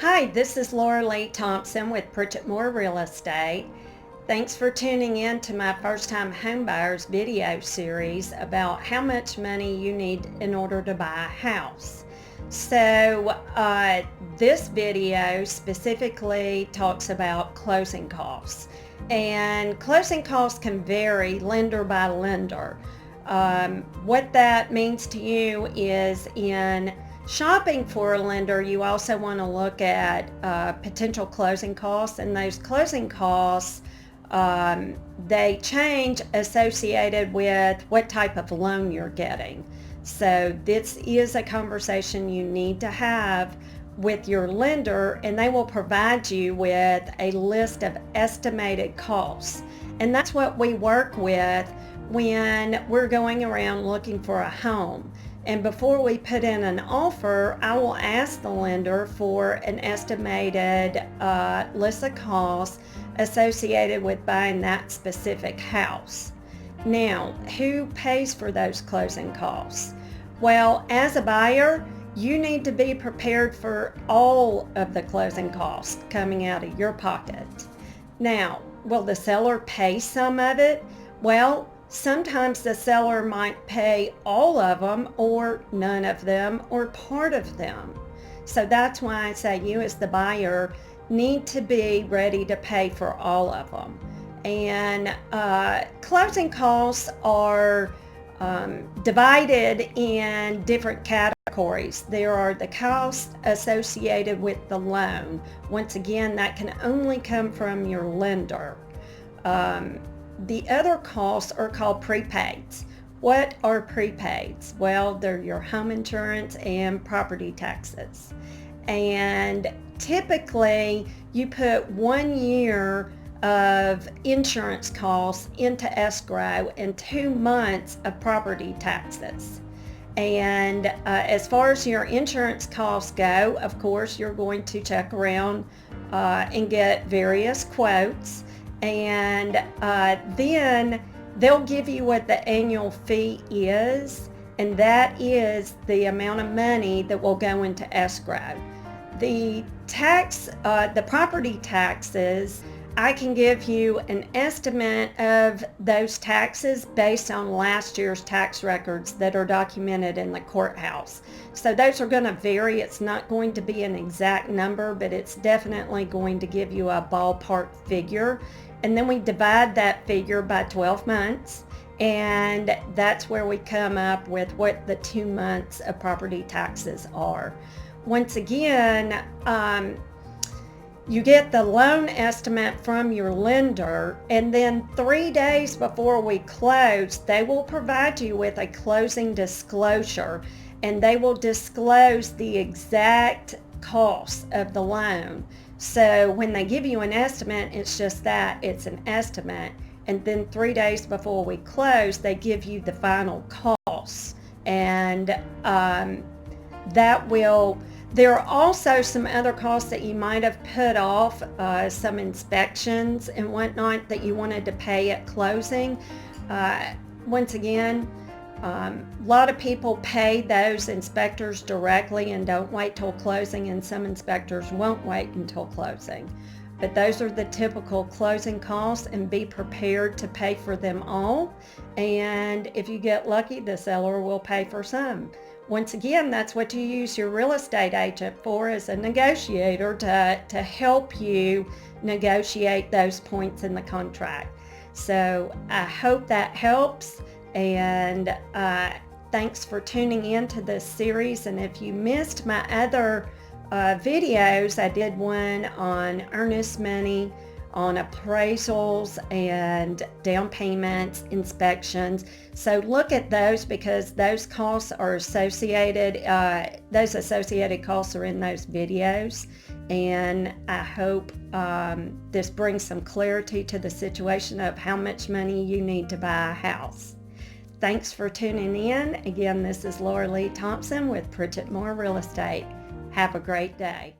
Hi, this is Laura Lee Thompson with Pritchett Moore Real Estate. Thanks for tuning in to my first time homebuyers video series about how much money you need in order to buy a house. So this video specifically talks about closing costs, and closing costs can vary lender by lender. What that means to you is in shopping for a lender, you also want to look at potential closing costs, and those closing costs, they change associated with what type of loan you're getting. So this is a conversation you need to have with your lender, and they will provide you with a list of estimated costs. And that's what we work with when we're going around looking for a home. And before we put in an offer, I will ask the lender for an estimated list of costs associated with buying that specific house. Now, who pays for those closing costs? Well, as a buyer, you need to be prepared for all of the closing costs coming out of your pocket. Now, will the seller pay some of it? Well, sometimes the seller might pay all of them or none of them or part of them. So that's why I say you as the buyer need to be ready to pay for all of them. And closing costs are divided in different categories. There are the costs associated with the loan. Once again, that can only come from your lender. The other costs are called prepaids. What are prepaids? Well, they're your home insurance and property taxes. And typically, you put 1 year of insurance costs into escrow and 2 months of property taxes. And as far as your insurance costs go, of course, you're going to check around and get various quotes. And then they'll give you what the annual fee is, and that is the amount of money that will go into escrow. The property taxes, I can give you an estimate of those taxes based on last year's tax records that are documented in the courthouse. So those are going to vary. It's not going to be an exact number, but it's definitely going to give you a ballpark figure. And then we divide that figure by 12 months, and that's where we come up with what the 2 months of property taxes are. Once again, you get the loan estimate from your lender, and then 3 days before we close, they will provide you with a closing disclosure, and they will disclose the exact cost of the loan. So when they give you an estimate, it's just that, it's an estimate. And then 3 days before we close, they give you the final costs. And there are also some other costs that you might have put off, some inspections and whatnot that you wanted to pay at closing. Once again, a lot of people pay those inspectors directly and don't wait till closing, and some inspectors won't wait until closing. But those are the typical closing costs, and be prepared to pay for them all. And if you get lucky, the seller will pay for some. Once again, that's what you use your real estate agent for, as a negotiator, to help you negotiate those points in the contract. So I hope that helps. And thanks for tuning in to this series. And if you missed my other videos, I did one on earnest money, on appraisals and down payments, inspections. So look at those, because those costs are associated, those associated costs are in those videos. And I hope this brings some clarity to the situation of how much money you need to buy a house. Thanks for tuning in. Again, this is Laura Lee Thompson with Pritchett Moore Real Estate. Have a great day.